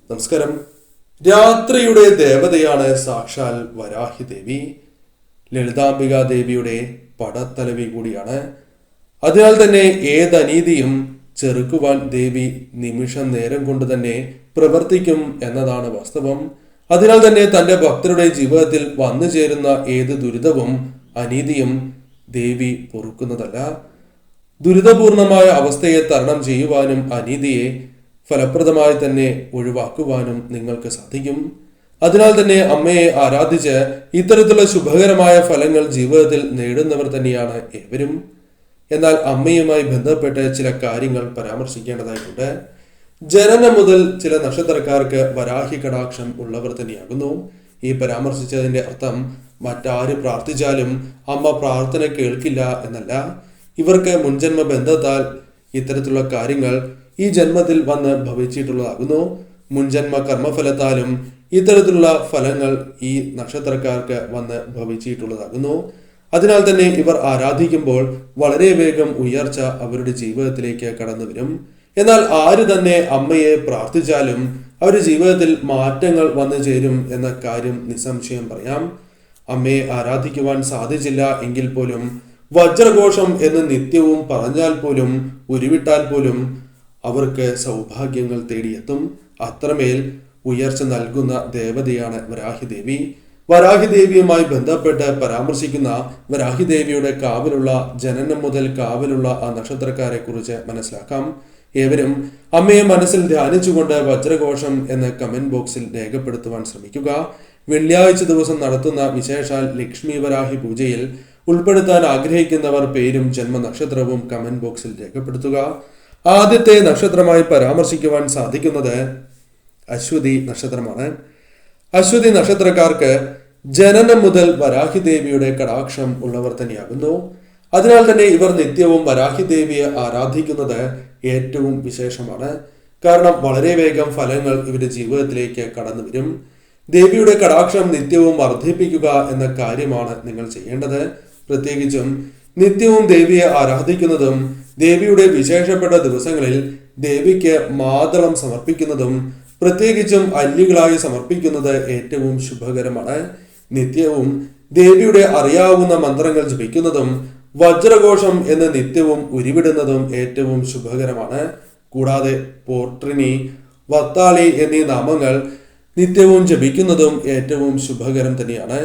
നമസ്കാരം. രാത്രിയുടെ ദേവതയാണ് സാക്ഷാൽ വരാഹി ദേവി. ലളിതാംബിക ദേവിയുടെ പടത്തലവി കൂടിയാണ്. അതിനാൽ തന്നെ ഏതനീതിയും ചെറുക്കുവാൻ ദേവി നിമിഷ നേരം കൊണ്ട് തന്നെ പ്രവർത്തിക്കും എന്നതാണ് വാസ്തവം. അതിനാൽ തന്നെ തന്റെ ഭക്തരുടെ ജീവിതത്തിൽ വന്നു ചേരുന്ന ഏത് ദുരിതവും അനീതിയും ദേവി പൊറുക്കുന്നതല്ല. ദുരിതപൂർണമായ അവസ്ഥയെ തരണം ചെയ്യുവാനും അനീതിയെ ഫലപ്രദമായി തന്നെ ഒഴിവാക്കുവാനും നിങ്ങൾക്ക് സാധിക്കും. അതിനാൽ തന്നെ അമ്മയെ ആരാധിച്ച് ഇത്തരത്തിലുള്ള ശുഭകരമായ ഫലങ്ങൾ ജീവിതത്തിൽ നേടുന്നവർ തന്നെയാണ് ഏവരും. എന്നാൽ അമ്മയുമായി ബന്ധപ്പെട്ട് ചില കാര്യങ്ങൾ പരാമർശിക്കേണ്ടതായിട്ടുണ്ട്. ജനനം മുതൽ ചില നക്ഷത്രക്കാർക്ക് വരാഹി കടാക്ഷം ഉള്ളവർ തന്നെയാകുന്നു. ഈ പരാമർശിച്ചതിന്റെ അർത്ഥം മറ്റാര് പ്രാർത്ഥിച്ചാലും അമ്മ പ്രാർത്ഥന കേൾക്കില്ല എന്നല്ല. ഇവർക്ക് മുൻജന്മ ബന്ധത്താൽ ഇത്തരത്തിലുള്ള കാര്യങ്ങൾ ഈ ജന്മത്തിൽ വന്ന് ഭവിച്ചിട്ടുള്ളതാകുന്നു. മുൻജന്മ കർമ്മഫലത്താലും ഇത്തരത്തിലുള്ള ഫലങ്ങൾ ഈ നക്ഷത്രക്കാർക്ക് വന്ന് ഭവിച്ചിട്ടുള്ളതാകുന്നു. അതിനാൽ തന്നെ ഇവർ ആരാധിക്കുമ്പോൾ വളരെ വേഗം ഉയർച്ച അവരുടെ ജീവിതത്തിലേക്ക് കടന്നു വരും. എന്നാൽ ആര് തന്നെ അമ്മയെ പ്രാർത്ഥിച്ചാലും അവരുടെ ജീവിതത്തിൽ മാറ്റങ്ങൾ വന്നു ചേരും എന്ന കാര്യം നിസ്സംശയം പറയാം. അമ്മയെ ആരാധിക്കുവാൻ സാധിച്ചില്ല എങ്കിൽ പോലും വജ്രഘോഷം എന്ന് നിത്യവും പറഞ്ഞാൽ പോലും ഉരുവിട്ടാൽ പോലും അവർക്ക് സൗഭാഗ്യങ്ങൾ തേടിയെത്തും. അത്രമേൽ ഉയർച്ച നൽകുന്ന ദേവതയാണ് വരാഹി ദേവി. വരാഹി ദേവിയുമായി ബന്ധപ്പെട്ട് പരാമർശിക്കുന്ന വരാഹി ദേവിയുടെ കാവലുള്ള ജനനം മുതൽ കാവലുള്ള ആ നക്ഷത്രക്കാരെ കുറിച്ച് മനസ്സിലാക്കാം. ഏവരും അമ്മയെ മനസ്സിൽ ധ്യാനിച്ചുകൊണ്ട് വജ്രഘോഷം എന്ന കമന്റ് ബോക്സിൽ രേഖപ്പെടുത്തുവാൻ ശ്രമിക്കുക. വെള്ളിയാഴ്ച ദിവസം നടത്തുന്ന വിശേഷാൽ ലക്ഷ്മി വരാഹി പൂജയിൽ ഉൾപ്പെടുത്താൻ ആഗ്രഹിക്കുന്നവർ പേരും ജന്മനക്ഷത്രവും കമന്റ് ബോക്സിൽ രേഖപ്പെടുത്തുക. ആദ്യത്തെ നക്ഷത്രമായി പരാമർശിക്കുവാൻ സാധിക്കുന്നത് അശ്വതി നക്ഷത്രമാണ്. അശ്വതി നക്ഷത്രക്കാർക്ക് ജനനം മുതൽ വരാഹി ദേവിയുടെ കടാക്ഷം ഉള്ളവർ തന്നെയാകുന്നു. അതിനാൽ തന്നെ ഇവർ നിത്യവും വരാഹി ദേവിയെ ആരാധിക്കുന്നത് ഏറ്റവും വിശേഷമാണ്. കാരണം വളരെ വേഗം ഫലങ്ങൾ ഇവരുടെ ജീവിതത്തിലേക്ക് കടന്നു വരും. ദേവിയുടെ കടാക്ഷം നിത്യവും വർദ്ധിപ്പിക്കുക എന്ന കാര്യമാണ് നിങ്ങൾ ചെയ്യേണ്ടത്. പ്രത്യേകിച്ചും നിത്യവും ദേവിയെ ആരാധിക്കുന്നതും ദേവിയുടെ വിശേഷപ്പെട്ട ദിവസങ്ങളിൽ ദേവിക്ക് മാതളം സമർപ്പിക്കുന്നതും പ്രത്യേകിച്ചും അല്ലികളായി സമർപ്പിക്കുന്നത് ഏറ്റവും ശുഭകരമാണ്. നിത്യവും ദേവിയുടെ അറിയാവുന്ന മന്ത്രങ്ങൾ ജപിക്കുന്നതും വജ്രഘോഷം എന്ന് നിത്യവും ഉരുവിടുന്നതും ഏറ്റവും ശുഭകരമാണ്. കൂടാതെ പോർട്രിനി, വത്താളി എന്നീ നാമങ്ങൾ നിത്യവും ജപിക്കുന്നതും ഏറ്റവും ശുഭകരം തന്നെയാണ്.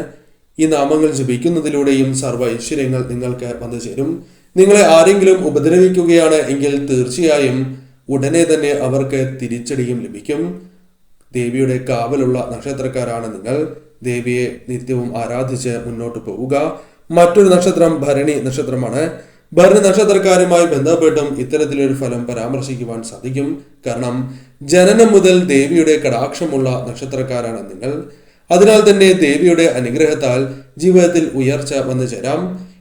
ഈ നാമങ്ങൾ ജപിക്കുന്നതിലൂടെയും സർവ്വ ഐശ്വര്യങ്ങൾ നിങ്ങൾക്ക് വന്നു ചേരും. നിങ്ങളെ ആരെങ്കിലും ഉപദ്രവിക്കുകയാണ് എങ്കിൽ തീർച്ചയായും ഉടനെ തന്നെ അവർക്ക് തിരിച്ചടിയും ലഭിക്കും. ദേവിയുടെ കാവലുള്ള നക്ഷത്രക്കാരാണ് നിങ്ങൾ. ദേവിയെ നിത്യവും ആരാധിച്ച് മുന്നോട്ട് പോവുക. മറ്റൊരു നക്ഷത്രം ഭരണി നക്ഷത്രമാണ്. ഭരണി നക്ഷത്രക്കാരുമായി ബന്ധപ്പെട്ടും ഇത്തരത്തിലൊരു ഫലം പരാമർശിക്കുവാൻ സാധിക്കും. കാരണം ജനനം മുതൽ ദേവിയുടെ കടാക്ഷമുള്ള നക്ഷത്രക്കാരാണ് നിങ്ങൾ. അതിനാൽ തന്നെ ദേവിയുടെ അനുഗ്രഹത്താൽ ജീവിതത്തിൽ ഉയർച്ച വന്നു ചേരാം.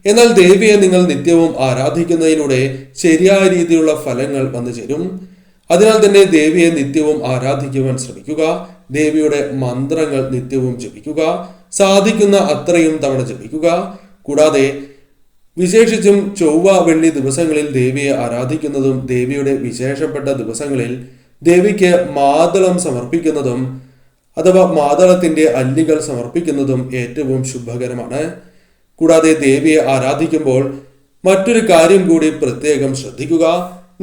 എന്നാൽ ദേവിയെ നിങ്ങൾ നിത്യവും ആരാധിക്കുന്നതിലൂടെ ശരിയായ രീതിയിലുള്ള ഫലങ്ങൾ വന്നു ചേരും. അതിനാൽ തന്നെ ദേവിയെ നിത്യവും ആരാധിക്കുവാൻ ശ്രമിക്കുക. ദേവിയുടെ മന്ത്രങ്ങൾ നിത്യവും ജപിക്കുക. സാധിക്കുന്ന അത്രയും തവണ ജപിക്കുക. കൂടാതെ വിശേഷിച്ചും ചൊവ്വ വെള്ളി ദിവസങ്ങളിൽ ദേവിയെ ആരാധിക്കുന്നതും ദേവിയുടെ വിശേഷപ്പെട്ട ദിവസങ്ങളിൽ ദേവിക്ക് മാതളം സമർപ്പിക്കുന്നതും അഥവാ മാതളത്തിന്റെ അല്ലികൾ സമർപ്പിക്കുന്നതും ഏറ്റവും ശുഭകരമാണ്. കൂടാതെ ദേവിയെ ആരാധിക്കുമ്പോൾ മറ്റൊരു കാര്യം കൂടി പ്രത്യേകം ശ്രദ്ധിക്കുക.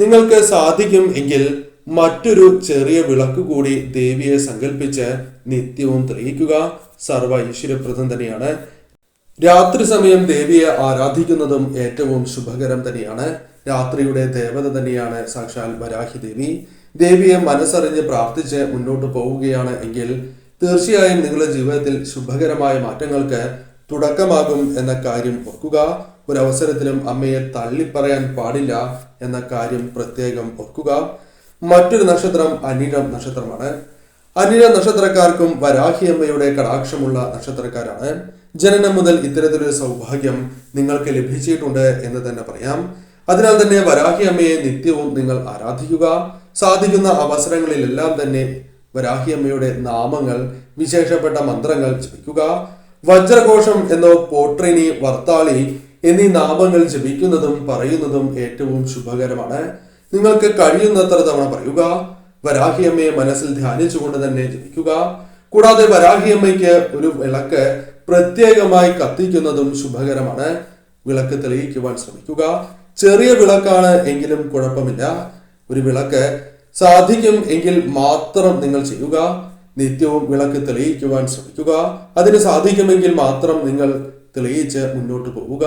നിങ്ങൾക്ക് സാധിക്കും എങ്കിൽ മറ്റൊരു ചെറിയ വിളക്ക് കൂടി ദേവിയെ സങ്കല്പിച്ച് നിത്യവും തെളിയിക്കുക. സർവ്വ ഐശ്വര്യപ്രദം തന്നെയാണ്. രാത്രി സമയം ദേവിയെ ആരാധിക്കുന്നതും ഏറ്റവും ശുഭകരം തന്നെയാണ്. രാത്രിയുടെ ദേവത തന്നെയാണ് സാക്ഷാൽ വരാഹി ദേവി. ദേവിയെ മനസ്സറിഞ്ഞ് പ്രാർത്ഥിച്ച് മുന്നോട്ട് പോവുകയാണ് എങ്കിൽ തീർച്ചയായും നിങ്ങളുടെ ജീവിതത്തിൽ ശുഭകരമായ മാറ്റങ്ങൾക്ക് തുടക്കമാകും എന്ന കാര്യം ഓർക്കുക. ഒരവസരത്തിലും അമ്മയെ തള്ളിപ്പറയാൻ പാടില്ല എന്ന കാര്യം പ്രത്യേകം ഓർക്കുക. മറ്റൊരു നക്ഷത്രം അനിഴം നക്ഷത്രമാണ്. അനിഴ നക്ഷത്രക്കാർക്കും വരാഹി അമ്മയുടെ കടാക്ഷമുള്ള നക്ഷത്രക്കാരാണ്. ജനനം മുതൽ ഇത്തരത്തിലൊരു സൗഭാഗ്യം നിങ്ങൾക്ക് ലഭിച്ചിട്ടുണ്ട് എന്ന് തന്നെ പറയാം. അതിനാൽ തന്നെ വരാഹി അമ്മയെ നിത്യവും നിങ്ങൾ ആരാധിക്കുക. സാധിക്കുന്ന അവസരങ്ങളിലെല്ലാം തന്നെ വരാഹി അമ്മയുടെ നാമങ്ങൾ, വിശേഷപ്പെട്ട മന്ത്രങ്ങൾ ജപിക്കുക. വജ്രഘോഷം എന്നോ പോട്രിനി, വർത്താളി എന്നീ നാമങ്ങൾ ജപിക്കുന്നതും പറയുന്നതും ഏറ്റവും ശുഭകരമാണ്. നിങ്ങൾക്ക് കഴിയുന്നത്ര തവണ പറയുക. വരാഹിയമ്മയെ മനസ്സിൽ ധ്യാനിച്ചുകൊണ്ട് തന്നെ ജപിക്കുക. കൂടാതെ വരാഹിയമ്മയ്ക്ക് ഒരു വിളക്ക് പ്രത്യേകമായി കത്തിക്കുന്നതും ശുഭകരമാണ്. വിളക്ക് തെളിയിക്കുവാൻ ശ്രമിക്കുക. ചെറിയ വിളക്കാണ് എങ്കിലും കുഴപ്പമില്ല. ഒരു വിളക്ക് സാധിക്കും എങ്കിൽ മാത്രം നിങ്ങൾ ചെയ്യുക. നിത്യവും വിളക്ക് തെളിയിക്കുവാൻ ശ്രമിക്കുക. അതിന് സാധിക്കുമെങ്കിൽ മാത്രം നിങ്ങൾ തെളിയിച്ച് മുന്നോട്ട് പോവുക.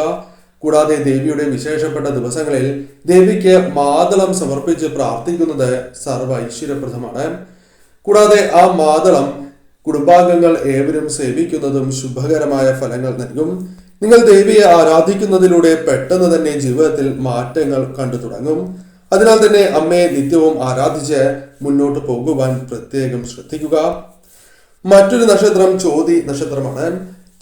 കൂടാതെ ദേവിയുടെ വിശേഷപ്പെട്ട ദിവസങ്ങളിൽ ദേവിക്ക് മാതളം സമർപ്പിച്ച് പ്രാർത്ഥിക്കുന്നത് സർവ്വ ഐശ്വര്യപ്രദമാണ്. കൂടാതെ ആ മാതളം കുടുംബാംഗങ്ങൾ ഏവരും സേവിക്കുന്നതും ശുഭകരമായ ഫലങ്ങൾ നൽകും. നിങ്ങൾ ദേവിയെ ആരാധിക്കുന്നതിലൂടെ പെട്ടെന്ന് തന്നെ ജീവിതത്തിൽ മാറ്റങ്ങൾ കണ്ടു തുടങ്ങും. അതിനാൽ തന്നെ അമ്മയെ നിത്യവും ആരാധിച്ച് മുന്നോട്ട് പോകുവാൻ പ്രത്യേകം ശ്രദ്ധിക്കുക. മറ്റൊരു നക്ഷത്രം ചോതി നക്ഷത്രമാണ്.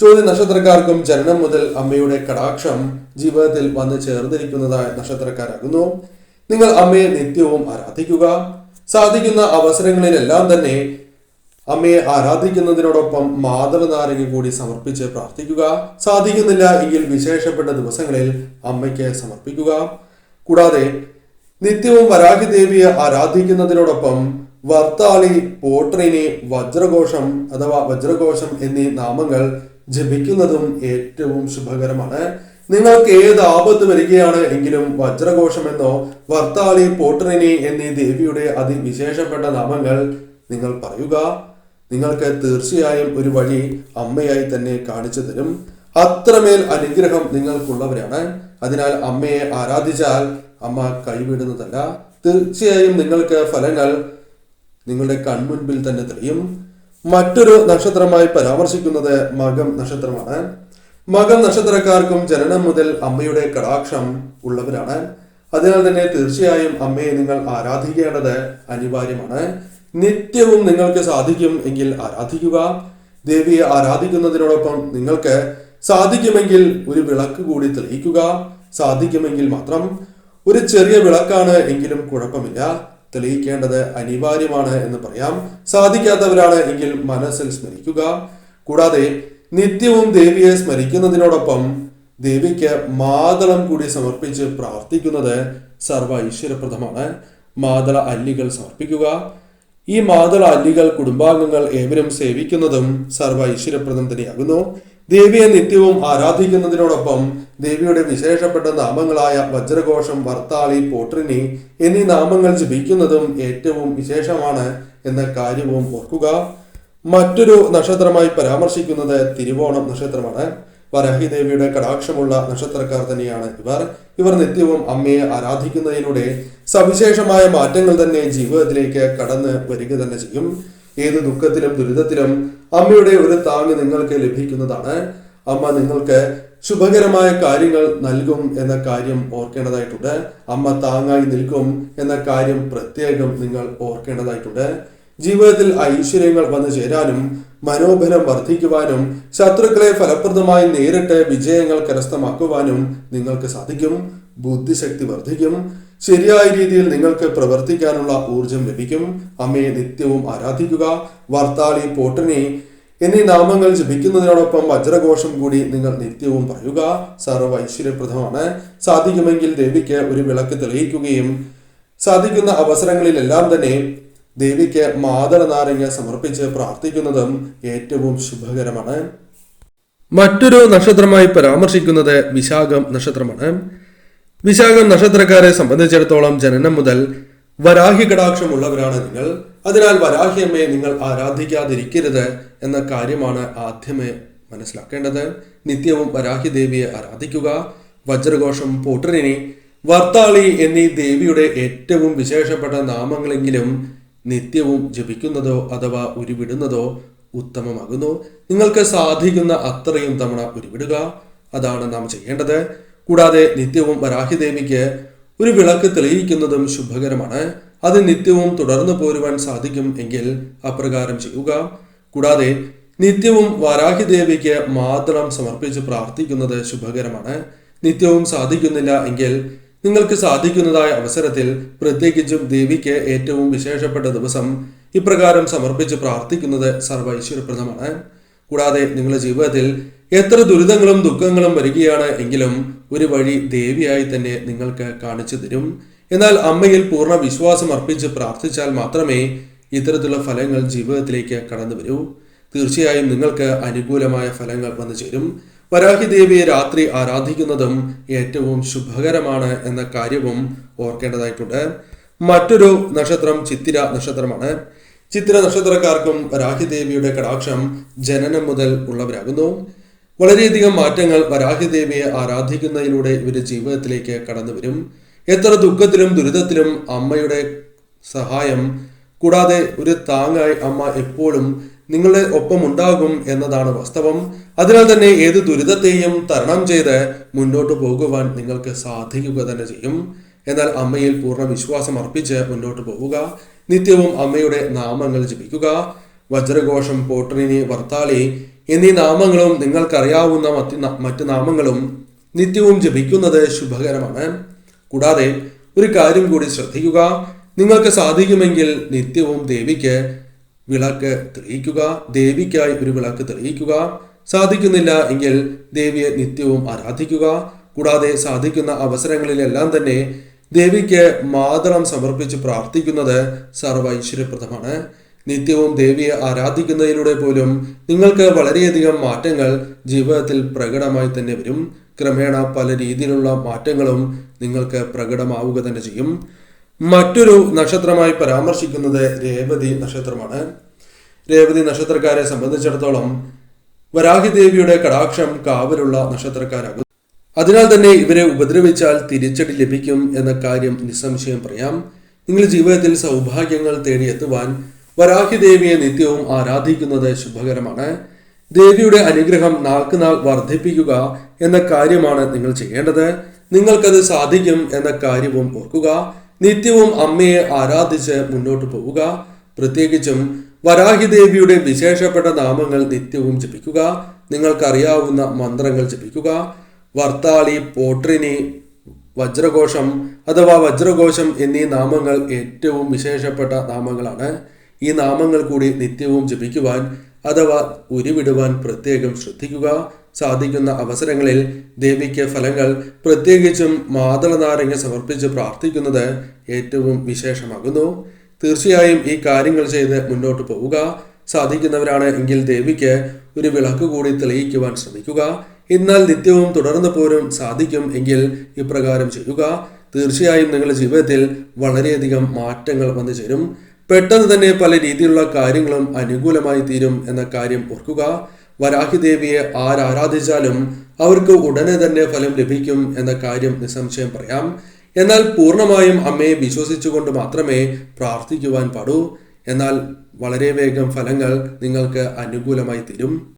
ചോതി നക്ഷത്രക്കാർക്കും ജനനം മുതൽ അമ്മയുടെ കടാക്ഷം ജീവിതത്തിൽ വന്ന് ചേർന്നിരിക്കുന്നതായ നക്ഷത്രക്കാരാകുന്നു. നിങ്ങൾ അമ്മയെ നിത്യവും ആരാധിക്കുക. സാധിക്കുന്ന അവസരങ്ങളിലെല്ലാം തന്നെ അമ്മയെ ആരാധിക്കുന്നതിനോടൊപ്പം മാതള നാരങ്ങ കൂടി സമർപ്പിച്ച് പ്രാർത്ഥിക്കുക. സാധിക്കുന്നില്ല എങ്കിൽ വിശേഷപ്പെട്ട ദിവസങ്ങളിൽ അമ്മയ്ക്ക് സമർപ്പിക്കുക. കൂടാതെ നിത്യവും വരാഹി ദേവിയെ ആരാധിക്കുന്നതിനോടൊപ്പം വർത്താളി, പോട്രിനി, വജ്രഘോഷം അഥവാ വജ്രഘോഷം എന്നീ നാമങ്ങൾ ജപിക്കുന്നതും ഏറ്റവും ശുഭകരമാണ്. നിങ്ങൾക്ക് ഏത് ആപത്ത് വരികയാണ് എങ്കിലും വജ്രഘോഷം എന്നോ വർത്താളി, പോട്രിനി എന്നീ ദേവിയുടെ അതിവിശേഷപ്പെട്ട നാമങ്ങൾ നിങ്ങൾ പറയുക. നിങ്ങൾക്ക് തീർച്ചയായും ഒരു വഴി അമ്മയായി തന്നെ കാണിച്ചു തരും. അത്രമേൽ അനുഗ്രഹം നിങ്ങൾക്കുള്ളവരാണ്. അതിനാൽ അമ്മയെ ആരാധിച്ചാൽ അമ്മ കൈവിടുന്നതല്ല. തീർച്ചയായും നിങ്ങൾക്ക് ഫലങ്ങൾ നിങ്ങളുടെ കൺമുൻപിൽ തന്നെ തെളിയും. മറ്റൊരു നക്ഷത്രമായി പരാമർശിക്കുന്നത് മകം നക്ഷത്രമാണ്. മകം നക്ഷത്രക്കാർക്കും ജനനം മുതൽ അമ്മയുടെ കടാക്ഷം ഉള്ളവരാണ്. അതിനാൽ തന്നെ തീർച്ചയായും അമ്മയെ നിങ്ങൾ ആരാധിക്കേണ്ടത് അനിവാര്യമാണ്. നിത്യവും നിങ്ങൾക്ക് സാധിക്കും എങ്കിൽ ആരാധിക്കുക. ദേവിയെ ആരാധിക്കുന്നതിനോടൊപ്പം നിങ്ങൾക്ക് സാധിക്കുമെങ്കിൽ ഒരു വിളക്ക് കൂടി തെളിയിക്കുക. സാധിക്കുമെങ്കിൽ മാത്രം. ഒരു ചെറിയ വിളക്കാണ് എങ്കിലും കുഴപ്പമില്ല, തെളിയിക്കേണ്ടത് അനിവാര്യമാണ് എന്ന് പറയാം. സാധിക്കാത്തവരാണ് എങ്കിൽ മനസ്സിൽ സ്മരിക്കുക. കൂടാതെ നിത്യവും ദേവിയെ സ്മരിക്കുന്നതിനോടൊപ്പം ദേവിക്ക് മാതളം കൂടി സമർപ്പിച്ച് പ്രാർത്ഥിക്കുന്നത് സർവ്വ ഐശ്വര്യപ്രദമാണ്. മാതള അല്ലികൾ സമർപ്പിക്കുക. ഈ മാതള അല്ലികൾ കുടുംബാംഗങ്ങൾ ഏവരും സേവിക്കുന്നതും സർവ്വ ഐശ്വര്യപ്രദം തന്നെയാകുന്നു. ദേവിയെ നിത്യവും ആരാധിക്കുന്നതിനോടൊപ്പം ദേവിയുടെ വിശേഷപ്പെട്ട നാമങ്ങളായ വജ്രഘോഷം, വർത്താളി, പോട്രിനി എന്നീ നാമങ്ങൾ ജപിക്കുന്നതും ഏറ്റവും വിശേഷമാണ് എന്ന കാര്യവും ഓർക്കുക. മറ്റൊരു നക്ഷത്രമായി പരാമർശിക്കുന്നത് തിരുവോണം നക്ഷത്രമാണ്. വരാഹി ദേവിയുടെ കടാക്ഷമുള്ള നക്ഷത്രക്കാർ തന്നെയാണ് ഇവർ നിത്യവും അമ്മയെ ആരാധിക്കുന്നതിലൂടെ സവിശേഷമായ മാറ്റങ്ങൾ തന്നെ ജീവിതത്തിലേക്ക് കടന്ന് വരിക തന്നെ ചെയ്യും. ഏത് ദുഃഖത്തിലും ദുരിതത്തിലും അമ്മയുടെ ഒരു താങ്ങ് നിങ്ങൾക്ക് ലഭിക്കുന്നതാണ്. അമ്മ നിങ്ങൾക്ക് ശുഭകരമായ കാര്യങ്ങൾ നൽകും എന്ന കാര്യം ഓർക്കേണ്ടതായിട്ടുണ്ട്. അമ്മ താങ്ങായി നിൽക്കും എന്ന കാര്യം പ്രത്യേകം നിങ്ങൾ ഓർക്കേണ്ടതായിട്ടുണ്ട്. ജീവിതത്തിൽ ഐശ്വര്യങ്ങൾ വന്നു ചേരാനും മനോബലം വർദ്ധിക്കുവാനും ശത്രുക്കളെ ഫലപ്രദമായി നേരിട്ട് വിജയങ്ങൾ കരസ്ഥമാക്കുവാനും നിങ്ങൾക്ക് സാധിക്കും. ബുദ്ധിശക്തി വർദ്ധിക്കും. ശരിയായ രീതിയിൽ നിങ്ങൾക്ക് പ്രവർത്തിക്കാനുള്ള ഊർജം ലഭിക്കും. അമ്മയെ നിത്യവും ആരാധിക്കുക. വർത്താളി, പോട്രിനി എന്നീ നാമങ്ങൾ ജപിക്കുന്നതിനോടൊപ്പം വജ്രഘോഷം കൂടി നിങ്ങൾ നിത്യവും പറയുക. സർവ്വ ഐശ്വര്യപ്രദമാണ്. സാധിക്കുമെങ്കിൽ ദേവിക്ക് ഒരു വിളക്ക് തെളിയിക്കുകയും സാധിക്കുന്ന അവസരങ്ങളിലെല്ലാം തന്നെ ദേവിക്ക് മാതള നാരങ്ങ സമർപ്പിച്ച് പ്രാർത്ഥിക്കുന്നതും ഏറ്റവും ശുഭകരമാണ്. മറ്റൊരു നക്ഷത്രമായി പരാമർശിക്കുന്നത് വിശാഖം നക്ഷത്രമാണ്. വിശാഖം നക്ഷത്രക്കാരെ സംബന്ധിച്ചിടത്തോളം ജനനം മുതൽ വരാഹി കടാക്ഷമുള്ളവരാണ് നിങ്ങൾ. അതിനാൽ വരാഹിയമ്മയെ നിങ്ങൾ ആരാധിക്കാതിരിക്കരുത് എന്ന കാര്യമാണ് ആദ്യമേ മനസ്സിലാക്കേണ്ടത്. നിത്യവും വരാഹി ദേവിയെ ആരാധിക്കുക. വജ്രഘോഷം, പോട്രിനി, വർത്താളി എന്നീ ദേവിയുടെ ഏറ്റവും വിശേഷപ്പെട്ട നാമങ്ങളെങ്കിലും നിത്യവും ജപിക്കുന്നതോ അഥവാ ഉരുവിടുന്നതോ ഉത്തമമാകുന്നു. നിങ്ങൾക്ക് സാധിക്കുന്ന അത്രയും തവണ ഉരുവിടുക. അതാണ് നാം ചെയ്യേണ്ടത്. കൂടാതെ നിത്യവും വരാഹി ദേവിക്ക് ഒരു വിളക്ക് തെളിയിക്കുന്നതും ശുഭകരമാണ്. അത് നിത്യവും തുടർന്നു പോരുവാൻ സാധിക്കും എങ്കിൽ അപ്രകാരം ചെയ്യുക. കൂടാതെ നിത്യവും വരാഹി ദേവിക്ക് മാതളം സമർപ്പിച്ച് പ്രാർത്ഥിക്കുന്നത് ശുഭകരമാണ്. നിത്യവും സാധിക്കുന്നില്ല എങ്കിൽ നിങ്ങൾക്ക് സാധിക്കുന്നതായ അവസരത്തിൽ പ്രത്യേകിച്ചും ദേവിക്ക് ഏറ്റവും വിശേഷപ്പെട്ട ദിവസം ഇപ്രകാരം സമർപ്പിച്ച് പ്രാർത്ഥിക്കുന്നത് സർവ്വ ഐശ്വര്യപ്രദമാണ്. കൂടാതെ നിങ്ങളുടെ ജീവിതത്തിൽ എത്ര ദുരിതങ്ങളും ദുഃഖങ്ങളും വരികയാണ് എങ്കിലും ഒരു വഴി ദേവിയായി തന്നെ നിങ്ങൾക്ക് കാണിച്ചു തരും. എന്നാൽ അമ്മയിൽ പൂർണ്ണ വിശ്വാസം അർപ്പിച്ച് പ്രാർത്ഥിച്ചാൽ മാത്രമേ ഇത്തരത്തിലുള്ള ഫലങ്ങൾ ജീവിതത്തിലേക്ക് കടന്നു വരൂ. തീർച്ചയായും നിങ്ങൾക്ക് അനുകൂലമായ ഫലങ്ങൾ വന്നു ചേരും. വരാഹി ദേവിയെ രാത്രി ആരാധിക്കുന്നതും ഏറ്റവും ശുഭകരമാണ് എന്ന കാര്യവും ഓർക്കേണ്ടതായിട്ടുണ്ട്. മറ്റൊരു നക്ഷത്രം ചിത്തിര നക്ഷത്രമാണ്. ചിത്തിര നക്ഷത്രക്കാർക്കും വരാഹി ദേവിയുടെ കടാക്ഷം ജനനം മുതൽ ഉള്ളവരാകുന്നു. വളരെയധികം മാറ്റങ്ങൾ വരാഹി ദേവിയെ ആരാധിക്കുന്നതിലൂടെ ഇവരുടെ ജീവിതത്തിലേക്ക് കടന്നു വരും. എത്ര ദുഃഖത്തിലും ദുരിതത്തിലും അമ്മയുടെ സഹായം കൂടാതെ ഒരു താങ്ങായി അമ്മ എപ്പോഴും നിങ്ങളുടെ ഒപ്പം ഉണ്ടാകും എന്നതാണ് വാസ്തവം. അതിനാൽ തന്നെ ഏത് ദുരിതത്തെയും തരണം ചെയ്ത് മുന്നോട്ട് പോകുവാൻ നിങ്ങൾക്ക് സാധിക്കുക തന്നെ ചെയ്യും. എന്നാൽ അമ്മയിൽ പൂർണ്ണ വിശ്വാസം അർപ്പിച്ച് മുന്നോട്ട് പോവുക. നിത്യവും അമ്മയുടെ നാമങ്ങൾ ജപിക്കുക. വജ്രഘോഷം, പോട്രിനി, വർത്താളി എന്നീ നാമങ്ങളും നിങ്ങൾക്കറിയാവുന്ന മറ്റ് നാമങ്ങളും നിത്യവും ജപിക്കുന്നത് ശുഭകരമാണ്. കൂടാതെ ഒരു കാര്യം കൂടി ശ്രദ്ധിക്കുക. നിങ്ങൾക്ക് സാധിക്കുമെങ്കിൽ നിത്യവും ദേവിക്ക് വിളക്ക് തെളിയിക്കുക. ദേവിക്കായി ഒരു വിളക്ക് തെളിയിക്കുക. സാധിക്കുന്നില്ല എങ്കിൽ ദേവിയെ നിത്യവും ആരാധിക്കുക. കൂടാതെ സാധിക്കുന്ന അവസരങ്ങളിലെല്ലാം തന്നെ ദേവിക്ക് മാതളം സമർപ്പിച്ച് പ്രാർത്ഥിക്കുന്നത് സർവ്വ ഐശ്വര്യപ്രദമാണ്. നിത്യവും ദേവിയെ ആരാധിക്കുന്നതിലൂടെ പോലും നിങ്ങൾക്ക് വളരെയധികം മാറ്റങ്ങൾ ജീവിതത്തിൽ പ്രകടമായി തന്നെ വരും. ക്രമേണ പല രീതിയിലുള്ള മാറ്റങ്ങളും നിങ്ങൾക്ക് പ്രകടമാവുക തന്നെ ചെയ്യും. മറ്റൊരു നക്ഷത്രമായി പരാമർശിക്കുന്നത് രേവതി നക്ഷത്രമാണ്. രേവതി നക്ഷത്രക്കാരെ സംബന്ധിച്ചിടത്തോളം വരാഹി ദേവിയുടെ കടാക്ഷം കാവലുള്ള നക്ഷത്രക്കാരാകും. അതിനാൽ തന്നെ ഇവരെ ഉപദ്രവിച്ചാൽ തിരിച്ചടി ലഭിക്കും എന്ന കാര്യം നിസ്സംശയം പറയാം. നിങ്ങളുടെ ജീവിതത്തിൽ സൗഭാഗ്യങ്ങൾ തേടിയെത്തുവാൻ വരാഹി ദേവിയെ നിത്യവും ആരാധിക്കുന്നത് ശുഭകരമാണ്. ദേവിയുടെ അനുഗ്രഹം നാൾക്കുനാൾ വർദ്ധിപ്പിക്കുക എന്ന കാര്യമാണ് നിങ്ങൾ ചെയ്യേണ്ടത്. നിങ്ങൾക്കത് സാധിക്കും എന്ന കാര്യവും ഓർക്കുക. നിത്യവും അമ്മയെ ആരാധിച്ച് മുന്നോട്ട് പോവുക. പ്രത്യേകിച്ചും വരാഹി ദേവിയുടെ വിശേഷപ്പെട്ട നാമങ്ങൾ നിത്യവും ജപിക്കുക. നിങ്ങൾക്കറിയാവുന്ന മന്ത്രങ്ങൾ ജപിക്കുക. വർത്താളി, പോട്രിനി, വജ്രഘോഷം അഥവാ വജ്രഘോഷം എന്നീ നാമങ്ങൾ ഏറ്റവും വിശേഷപ്പെട്ട നാമങ്ങളാണ്. ഈ നാമങ്ങൾ കൂടി നിത്യവും ജപിക്കുവാൻ അഥവാ ഉരുവിടുവാൻ പ്രത്യേകം ശ്രദ്ധിക്കുക. സാധിക്കുന്ന അവസരങ്ങളിൽ ദേവിക്ക് ഫലങ്ങൾ, പ്രത്യേകിച്ചും മാതള നാരങ്ങ സമർപ്പിച്ച് പ്രാർത്ഥിക്കുന്നത് ഏറ്റവും വിശേഷമാകുന്നു. തീർച്ചയായും ഈ കാര്യങ്ങൾ ചെയ്ത് മുന്നോട്ട് പോവുക. സാധിക്കുന്നവരാണ് എങ്കിൽ ദേവിക്ക് ഒരു വിളക്ക് കൂടി തെളിയിക്കുവാൻ ശ്രമിക്കുക. എന്നാൽ നിത്യവും തുടർന്ന് പോലും സാധിക്കും എങ്കിൽ ഇപ്രകാരം ചെയ്യുക. തീർച്ചയായും നിങ്ങളുടെ ജീവിതത്തിൽ വളരെയധികം മാറ്റങ്ങൾ വന്നു ചേരും. പെട്ടെന്ന് തന്നെ പല രീതിയിലുള്ള കാര്യങ്ങളും അനുകൂലമായി തീരും എന്ന കാര്യം ഓർക്കുക. വരാഹി ദേവിയെ ആരാധിച്ചാലും അവർക്ക് ഉടനെ തന്നെ ഫലം ലഭിക്കും എന്ന കാര്യം നിസ്സംശയം പറയാം. എന്നാൽ പൂർണ്ണമായും അമ്മയെ വിശ്വസിച്ചുകൊണ്ട് മാത്രമേ പ്രാർത്ഥിക്കുവാൻ പാടൂ. എന്നാൽ വളരെ വേഗം ഫലങ്ങൾ നിങ്ങൾക്ക് അനുകൂലമായി തീരും.